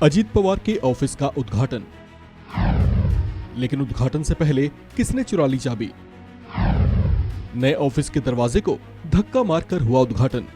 अजीत पवार के ऑफिस का उद्घाटन। लेकिन उद्घाटन से पहले किसने चुरा ली चाबी? नए ऑफिस के दरवाजे को धक्का मारकर हुआ उद्घाटन।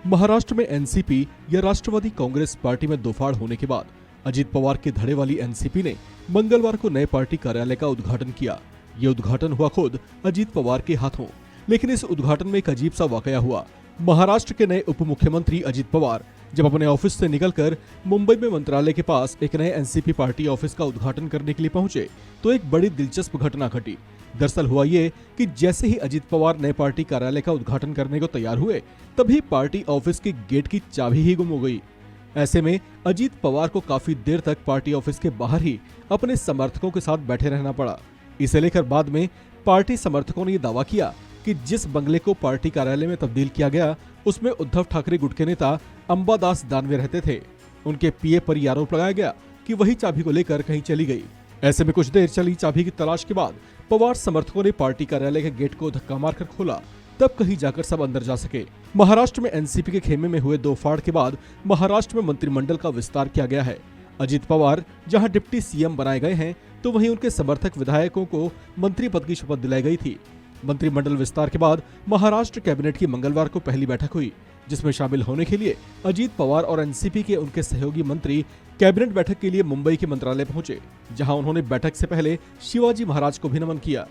महाराष्ट्र में एनसीपी या राष्ट्रवादी कांग्रेस पार्टी में दोफाड़ होने के बाद अजीत पवार के धड़े वाली एनसीपी ने मंगलवार को नए पार्टी कार्यालय का उद्घाटन किया। यह उद्घाटन हुआ खुद अजीत पवार के हाथों। लेकिन इस उद्घाटन में एक अजीब सा वाकया हुआ। महाराष्ट्र के नए उप मुख्यमंत्री अजीत पवार जब अपने ऑफिस से निकलकर मुंबई में मंत्रालय के पास एक नए एनसीपी पार्टी ऑफिस का उद्घाटन करने के लिए पहुंचे तो एक बड़ी दिलचस्प घटना घटी। दरअसल हुआ ये कि जैसे ही अजीत पवार नए पार्टी कार्यालय का उद्घाटन करने को तैयार हुए तभी पार्टी ऑफिस के गेट की चाबी ही गुम हो गई। ऐसे में अजीत पवार को काफी देर तक पार्टी ऑफिस के बाहर ही अपने समर्थकों के साथ बैठे रहना पड़ा। इसे लेकर बाद में पार्टी समर्थकों ने यह दावा किया कि जिस बंगले को पार्टी कार्यालय में तब्दील किया गया उसमें उद्धव ठाकरे गुट के नेता अंबादास दानवे रहते थे। उनके पीए पर यह आरोप लगाया गया कि वही चाबी को लेकर कहीं चली गई। ऐसे में कुछ देर चली चाबी की तलाश के बाद पवार समर्थकों ने पार्टी कार्यालय के गेट को धक्का मारकर खोला, तब कहीं जाकर सब अंदर जा सके। महाराष्ट्र में एनसीपी के खेमे में हुए दोफाड़ के बाद महाराष्ट्र में मंत्रिमंडल का विस्तार किया गया है। अजीत पवार जहां डिप्टी सीएम बनाए गए हैं तो वहीं उनके समर्थक विधायकों को मंत्री पद की शपथ दिलाई गई थी। मंत्रिमंडल विस्तार के बाद महाराष्ट्र कैबिनेट की मंगलवार को पहली बैठक हुई, जिसमें शामिल होने के लिए अजीत पवार और एनसीपी के उनके सहयोगी मंत्री कैबिनेट बैठक के लिए मुंबई के मंत्रालय पहुंचे, जहां उन्होंने बैठक से पहले शिवाजी महाराज को भी नमन किया।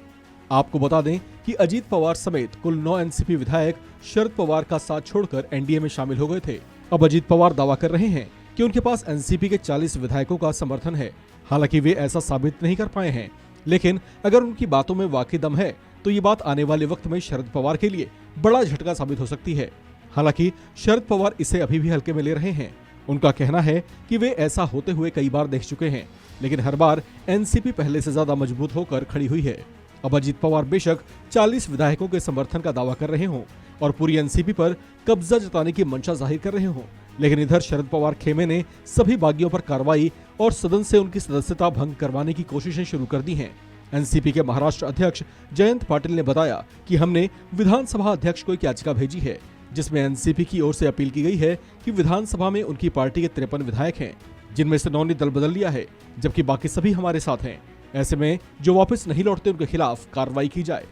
आपको बता दें कि अजीत पवार समेत कुल 9 एनसीपी विधायक शरद पवार का साथ छोड़कर एनडीए में शामिल हो गए थे। अब अजीत पवार दावा कर रहे हैं कि उनके पास एनसीपी के 40 विधायकों का समर्थन है। हालांकि वे ऐसा साबित नहीं कर पाए हैं, लेकिन अगर उनकी बातों में वाकई दम है तो ये बात आने वाले वक्त में शरद पवार के लिए बड़ा झटका साबित हो सकती है। हालांकि शरद पवार इसे अभी भी हल्के में ले रहे हैं। उनका कहना है कि वे ऐसा होते हुए कई बार देख चुके हैं, लेकिन हर बार एनसीपी पहले से ज्यादा मजबूत होकर खड़ी हुई है। अब अजीत पवार बेशक 40 विधायकों के समर्थन का दावा कर रहे हों और पूरी एनसीपी पर कब्जा जताने की मंशा जाहिर कर रहे हों, लेकिन इधर शरद पवार खेमे ने सभी बागियों पर कार्रवाई और सदन से उनकी सदस्यता भंग करवाने की कोशिशें शुरू कर दी हैं। एनसीपी के महाराष्ट्र अध्यक्ष जयंत पाटिल ने बताया कि हमने विधानसभा अध्यक्ष को एक याचिका भेजी है, जिसमें एनसीपी की ओर से अपील की गई है कि विधानसभा में उनकी पार्टी के 53 विधायक हैं, जिनमें से 9 ने दल बदल लिया है, जबकि बाकी सभी हमारे साथ हैं। ऐसे में जो वापस नहीं लौटते उनके खिलाफ कार्रवाई की जाए।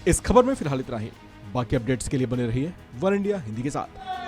इस खबर में फिलहाल इतना ही। बाकी अपडेट्स के लिए बने रहिए वन इंडिया हिंदी के साथ।